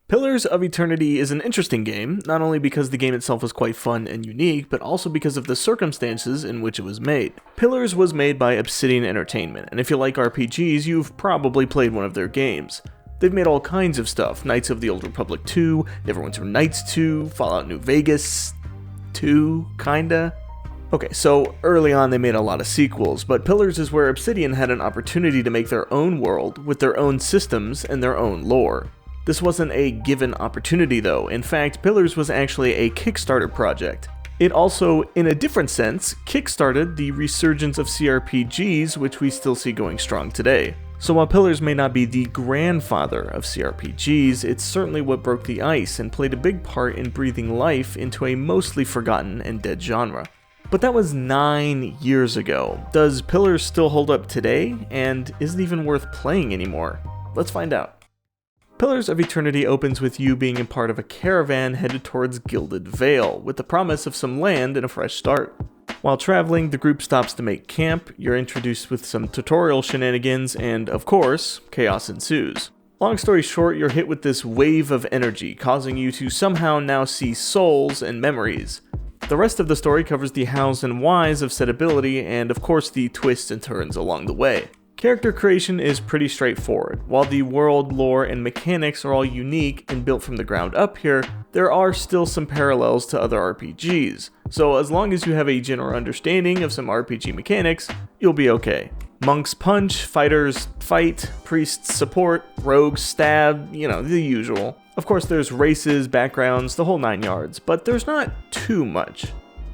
Pillars of Eternity is an interesting game, not only because the game itself was quite fun and unique, but also because of the circumstances in which it was made. Pillars was made by Obsidian Entertainment, and if you like RPGs, you've probably played one of their games. They've made all kinds of stuff: Knights of the Old Republic 2, Neverwinter Nights 2, Fallout New Vegas 2, kinda. Okay, so early on they made a lot of sequels, but Pillars is where Obsidian had an opportunity to make their own world, with their own systems and their own lore. This wasn't a given opportunity though. In fact, Pillars was actually a Kickstarter project. It also, in a different sense, kickstarted the resurgence of CRPGs, which we still see going strong today. So while Pillars may not be the grandfather of CRPGs, it's certainly what broke the ice and played a big part in breathing life into a mostly forgotten and dead genre. But that was 9 years ago. Does Pillars still hold up today? And is it even worth playing anymore? Let's find out. Pillars of Eternity opens with you being a part of a caravan headed towards Gilded Vale, with the promise of some land and a fresh start. While traveling, the group stops to make camp, you're introduced with some tutorial shenanigans, and of course, chaos ensues. Long story short, you're hit with this wave of energy, causing you to somehow now see souls and memories. The rest of the story covers the hows and whys of said ability, and of course the twists and turns along the way. Character creation is pretty straightforward. While the world, lore, and mechanics are all unique and built from the ground up here, there are still some parallels to other RPGs, so as long as you have a general understanding of some RPG mechanics, you'll be okay. Monks punch, fighters fight, priests support, rogues stab, the usual. Of course there's races, backgrounds, the whole 9 yards, but there's not too much.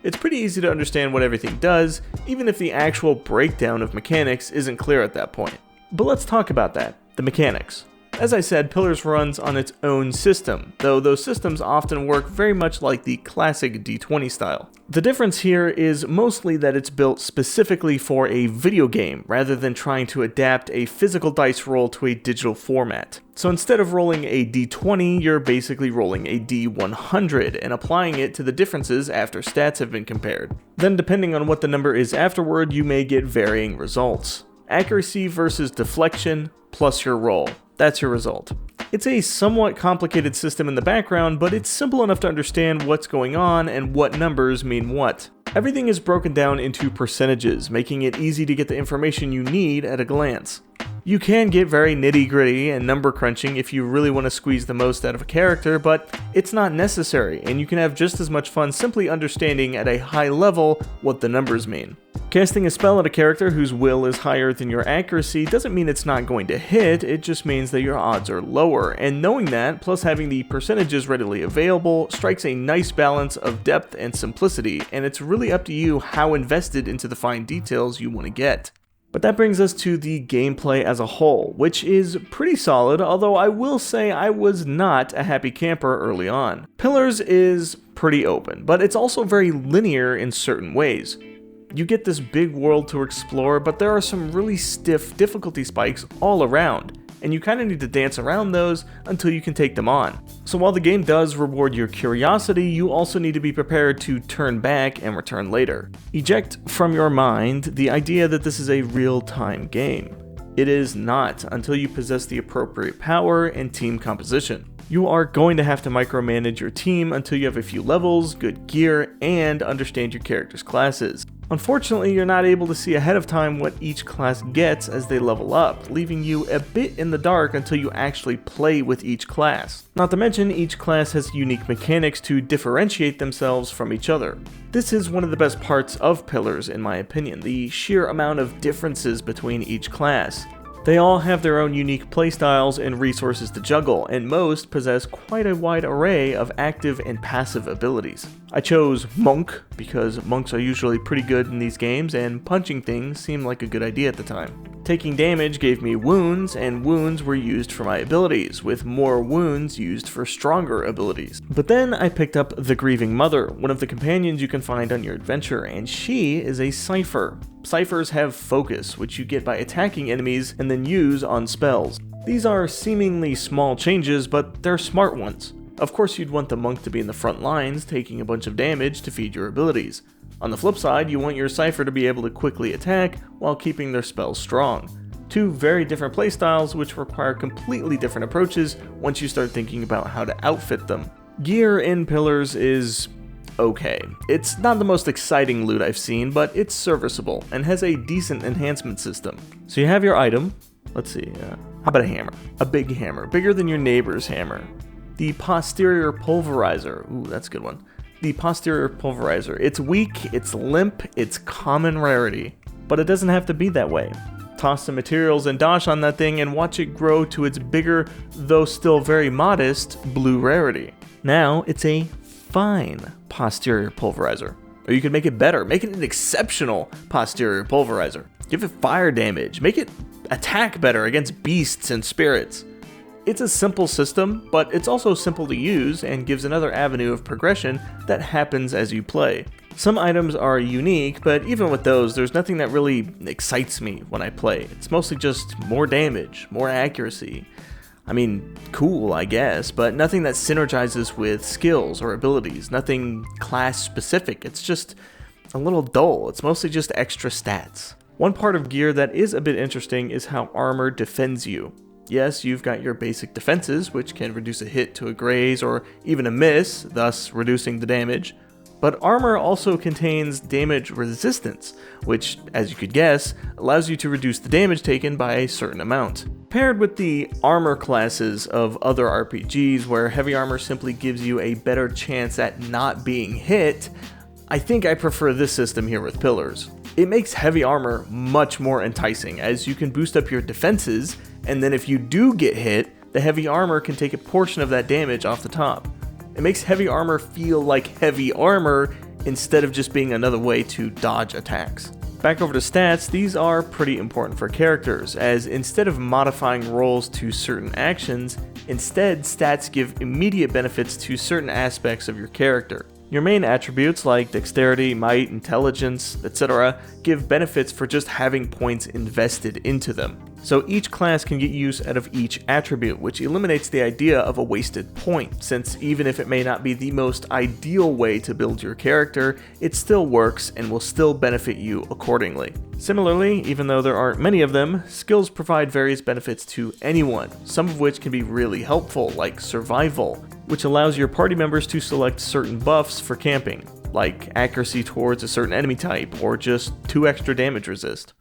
It's pretty easy to understand what everything does, even if the actual breakdown of mechanics isn't clear at that point. But let's talk about that, the mechanics. As I said, Pillars runs on its own system, though those systems often work very much like the classic D20 style. The difference here is mostly that it's built specifically for a video game, rather than trying to adapt a physical dice roll to a digital format. So instead of rolling a D20, you're basically rolling a D100 and applying it to the differences after stats have been compared. Then depending on what the number is afterward, you may get varying results. Accuracy versus deflection, plus your roll. That's your result. It's a somewhat complicated system in the background, but it's simple enough to understand what's going on and what numbers mean what. Everything is broken down into percentages, making it easy to get the information you need at a glance. You can get very nitty-gritty and number crunching if you really want to squeeze the most out of a character, but it's not necessary, and you can have just as much fun simply understanding at a high level what the numbers mean. Casting a spell at a character whose will is higher than your accuracy doesn't mean it's not going to hit, it just means that your odds are lower, and knowing that, plus having the percentages readily available, strikes a nice balance of depth and simplicity, and it's really up to you how invested into the fine details you want to get. But that brings us to the gameplay as a whole, which is pretty solid, although I will say I was not a happy camper early on. Pillars is pretty open, but it's also very linear in certain ways. You get this big world to explore, but there are some really stiff difficulty spikes all around, and you kind of need to dance around those until you can take them on. So while the game does reward your curiosity, you also need to be prepared to turn back and return later. Eject from your mind the idea that this is a real-time game. It is not until you possess the appropriate power and team composition. You are going to have to micromanage your team until you have a few levels, good gear, and understand your character's classes. Unfortunately, you're not able to see ahead of time what each class gets as they level up, leaving you a bit in the dark until you actually play with each class. Not to mention, each class has unique mechanics to differentiate themselves from each other. This is one of the best parts of Pillars in my opinion, the sheer amount of differences between each class. They all have their own unique playstyles and resources to juggle, and most possess quite a wide array of active and passive abilities. I chose Monk because monks are usually pretty good in these games, and punching things seemed like a good idea at the time. Taking damage gave me wounds, and wounds were used for my abilities, with more wounds used for stronger abilities. But then I picked up the Grieving Mother, one of the companions you can find on your adventure, and she is a Cipher. Ciphers have focus, which you get by attacking enemies and then use on spells. These are seemingly small changes, but they're smart ones. Of course you'd want the monk to be in the front lines, taking a bunch of damage to feed your abilities. On the flip side, you want your Cipher to be able to quickly attack while keeping their spells strong. Two very different playstyles which require completely different approaches once you start thinking about how to outfit them. Gear in Pillars is okay. It's not the most exciting loot I've seen, but it's serviceable and has a decent enhancement system. So you have your item. Let's see, how about a hammer? A big hammer, bigger than your neighbor's hammer. The posterior pulverizer. Ooh, that's a good one. The posterior pulverizer. It's weak, it's limp, it's common rarity. But it doesn't have to be that way. Toss some materials and dosh on that thing and watch it grow to its bigger, though still very modest, blue rarity. Now it's a fine posterior pulverizer. Or you could make it better. Make it an exceptional posterior pulverizer. Give it fire damage. Make it attack better against beasts and spirits. It's a simple system, but it's also simple to use and gives another avenue of progression that happens as you play. Some items are unique, but even with those, there's nothing that really excites me when I play. It's mostly just more damage, more accuracy. I mean, cool, I guess, but nothing that synergizes with skills or abilities, nothing class specific. It's just a little dull. It's mostly just extra stats. One part of gear that is a bit interesting is how armor defends you. Yes, you've got your basic defenses, which can reduce a hit to a graze or even a miss, thus reducing the damage. But armor also contains damage resistance, which, as you could guess, allows you to reduce the damage taken by a certain amount. Paired with the armor classes of other RPGs, where heavy armor simply gives you a better chance at not being hit, I think I prefer this system here with Pillars. It makes heavy armor much more enticing, as you can boost up your defenses, and then if you do get hit, the heavy armor can take a portion of that damage off the top. It makes heavy armor feel like heavy armor instead of just being another way to dodge attacks. Back over to stats, these are pretty important for characters, as instead of modifying rolls to certain actions, instead stats give immediate benefits to certain aspects of your character. Your main attributes like dexterity, might, intelligence, etc. give benefits for just having points invested into them. So each class can get use out of each attribute, which eliminates the idea of a wasted point, since even if it may not be the most ideal way to build your character, it still works and will still benefit you accordingly. Similarly, even though there aren't many of them, skills provide various benefits to anyone, some of which can be really helpful, like survival, which allows your party members to select certain buffs for camping, like accuracy towards a certain enemy type, or just 2 extra damage resist.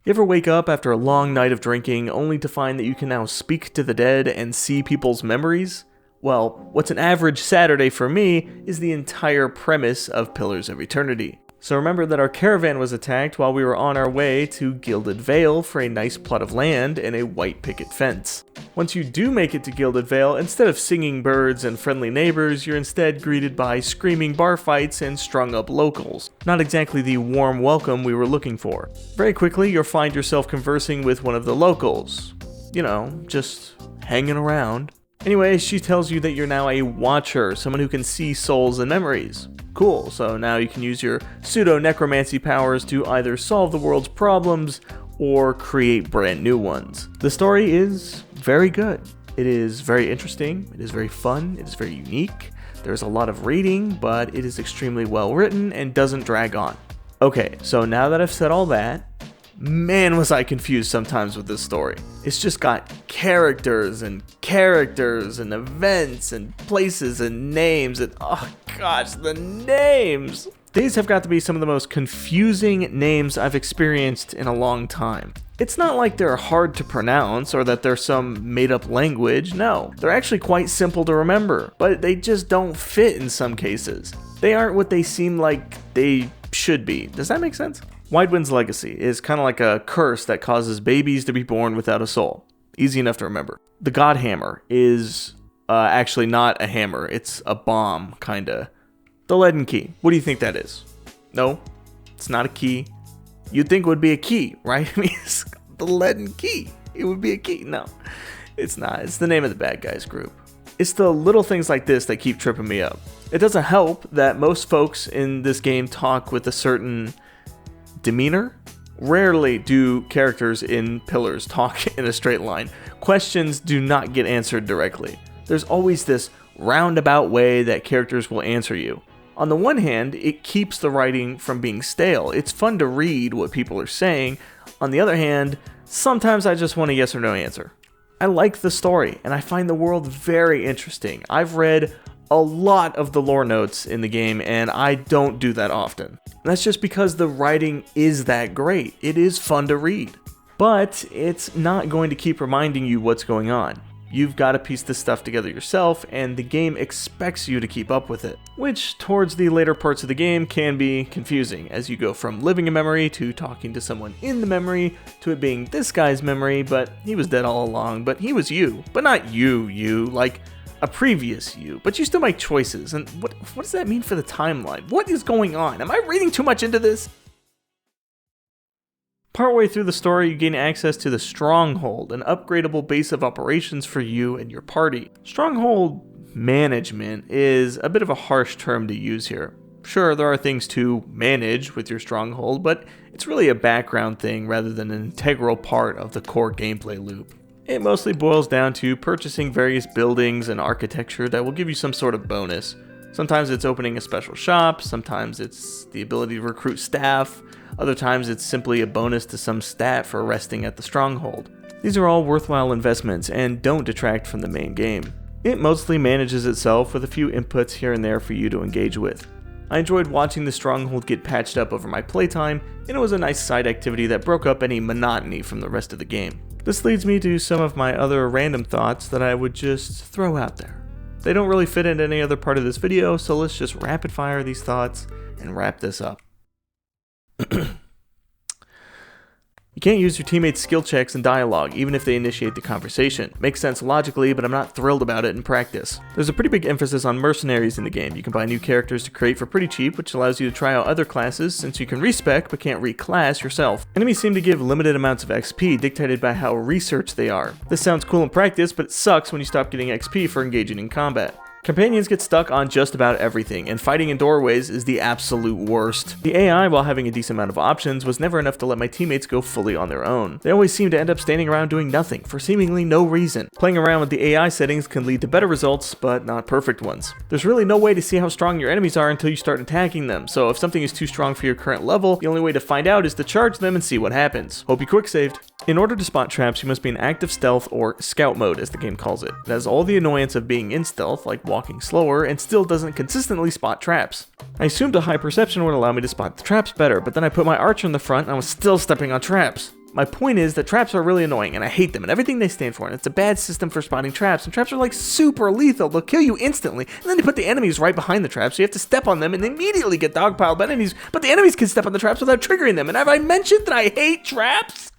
You ever wake up after a long night of drinking only to find that you can now speak to the dead and see people's memories? Well, what's an average Saturday for me is the entire premise of Pillars of Eternity. So remember that our caravan was attacked while we were on our way to Gilded Vale for a nice plot of land and a white picket fence. Once you do make it to Gilded Vale, instead of singing birds and friendly neighbors, you're instead greeted by screaming bar fights and strung up locals. Not exactly the warm welcome we were looking for. Very quickly, you'll find yourself conversing with one of the locals. You know, just hanging around. Anyway, she tells you that you're now a watcher, someone who can see souls and memories. Cool, so now you can use your pseudo-necromancy powers to either solve the world's problems or create brand new ones. The story is very good. It is very interesting, it is very fun, it is very unique. There's a lot of reading, but it is extremely well written and doesn't drag on. Okay, so now that I've said all that, man was I confused sometimes with this story. It's just got characters and events and places and names and oh gosh, the names! These have got to be some of the most confusing names I've experienced in a long time. It's not like they're hard to pronounce or that they're some made-up language, no. They're actually quite simple to remember, but they just don't fit in some cases. They aren't what they seem like they should be. Does that make sense? Widewind's Legacy is kind of like a curse that causes babies to be born without a soul. Easy enough to remember. The God Hammer is actually not a hammer, it's a bomb, kinda. The Leaden Key, what do you think that is? No, it's not a key. You'd think it would be a key, right? I mean, it's the Leaden Key. It would be a key. No, it's not. It's the name of the bad guys group. It's the little things like this that keep tripping me up. It doesn't help that most folks in this game talk with a certain demeanor. Rarely do characters in Pillars talk in a straight line. Questions do not get answered directly. There's always this roundabout way that characters will answer you. On the one hand, it keeps the writing from being stale. It's fun to read what people are saying. On the other hand, sometimes I just want a yes or no answer. I like the story, and I find the world very interesting. I've read a lot of the lore notes in the game, and I don't do that often. That's just because the writing is that great. It is fun to read. But it's not going to keep reminding you what's going on. You've got to piece this stuff together yourself, and the game expects you to keep up with it, which towards the later parts of the game can be confusing, as you go from living a memory to talking to someone in the memory to it being this guy's memory, but he was dead all along, but he was you, but not you, like a previous you, but you still make choices, and what does that mean for the timeline? What is going on? Am I reading too much into this? Partway through the story, you gain access to the Stronghold, an upgradable base of operations for you and your party. Stronghold management is a bit of a harsh term to use here. Sure, there are things to manage with your Stronghold, but it's really a background thing rather than an integral part of the core gameplay loop. It mostly boils down to purchasing various buildings and architecture that will give you some sort of bonus. Sometimes it's opening a special shop, sometimes it's the ability to recruit staff, other times it's simply a bonus to some stat for resting at the Stronghold. These are all worthwhile investments and don't detract from the main game. It mostly manages itself with a few inputs here and there for you to engage with. I enjoyed watching the Stronghold get patched up over my playtime, and it was a nice side activity that broke up any monotony from the rest of the game. This leads me to some of my other random thoughts that I would just throw out there. They don't really fit into any other part of this video, so let's just rapid fire these thoughts and wrap this up. You can't use your teammates' skill checks and dialogue, even if they initiate the conversation. Makes sense logically, but I'm not thrilled about it in practice. There's a pretty big emphasis on mercenaries in the game. You can buy new characters to create for pretty cheap, which allows you to try out other classes, since you can respec but can't reclass yourself. Enemies seem to give limited amounts of XP, dictated by how researched they are. This sounds cool in practice, but it sucks when you stop getting XP for engaging in combat. Companions get stuck on just about everything, and fighting in doorways is the absolute worst. The AI, while having a decent amount of options, was never enough to let my teammates go fully on their own. They always seem to end up standing around doing nothing, for seemingly no reason. Playing around with the AI settings can lead to better results, but not perfect ones. There's really no way to see how strong your enemies are until you start attacking them, so if something is too strong for your current level, the only way to find out is to charge them and see what happens. Hope you quick saved. In order to spot traps, you must be in active stealth or scout mode, as the game calls it. It has all the annoyance of being in stealth, like walking slower, and still doesn't consistently spot traps. I assumed a high perception would allow me to spot the traps better, but then I put my archer in the front and I was still stepping on traps. My point is that traps are really annoying, and I hate them and everything they stand for, and it's a bad system for spotting traps, and traps are like super lethal. They'll kill you instantly, and then they put the enemies right behind the traps, so you have to step on them and immediately get dogpiled by enemies, but the enemies can step on the traps without triggering them, and have I mentioned that I hate traps?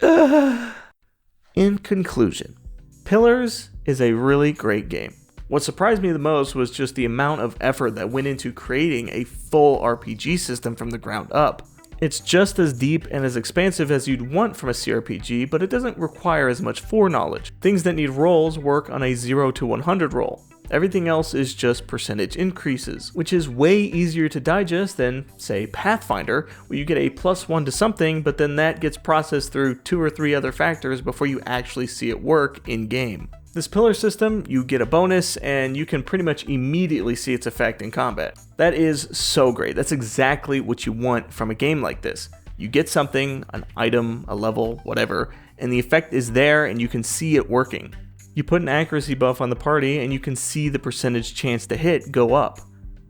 In conclusion, Pillars is a really great game. What surprised me the most was just the amount of effort that went into creating a full RPG system from the ground up. It's just as deep and as expansive as you'd want from a CRPG, but it doesn't require as much foreknowledge. Things that need rolls work on a 0 to 100 roll. Everything else is just percentage increases, which is way easier to digest than, say, Pathfinder, where you get a +1 to something, but then that gets processed through 2 or 3 other factors before you actually see it work in-game. This pillar system, you get a bonus, and you can pretty much immediately see its effect in combat. That is so great. That's exactly what you want from a game like this. You get something, an item, a level, whatever, and the effect is there and you can see it working. You put an accuracy buff on the party and you can see the percentage chance to hit go up.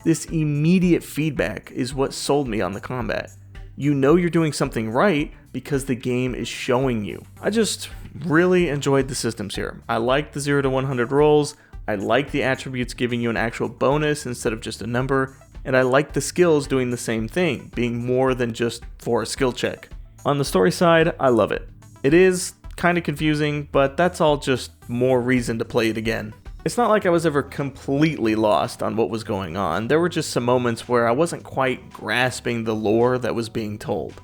This immediate feedback is what sold me on the combat. You know you're doing something right because the game is showing you. I just really enjoyed the systems here. I like the 0 to 100 rolls, I like the attributes giving you an actual bonus instead of just a number, and I like the skills doing the same thing, being more than just for a skill check. On the story side, I love it. It is kind of confusing, but that's all just more reason to play it again. It's not like I was ever completely lost on what was going on. There were just some moments where I wasn't quite grasping the lore that was being told.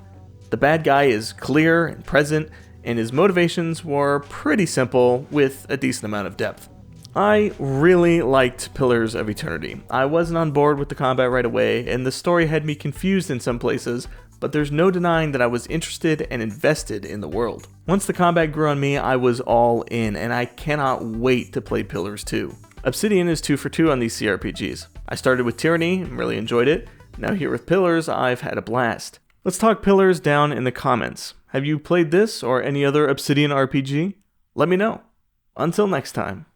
The bad guy is clear and present, and his motivations were pretty simple with a decent amount of depth. I really liked Pillars of Eternity. I wasn't on board with the combat right away, and the story had me confused in some places, but there's no denying that I was interested and invested in the world. Once the combat grew on me, I was all in, and I cannot wait to play Pillars 2. Obsidian is 2 for 2 on these CRPGs. I started with Tyranny and really enjoyed it. Now here with Pillars, I've had a blast. Let's talk Pillars down in the comments. Have you played this or any other Obsidian RPG? Let me know. Until next time.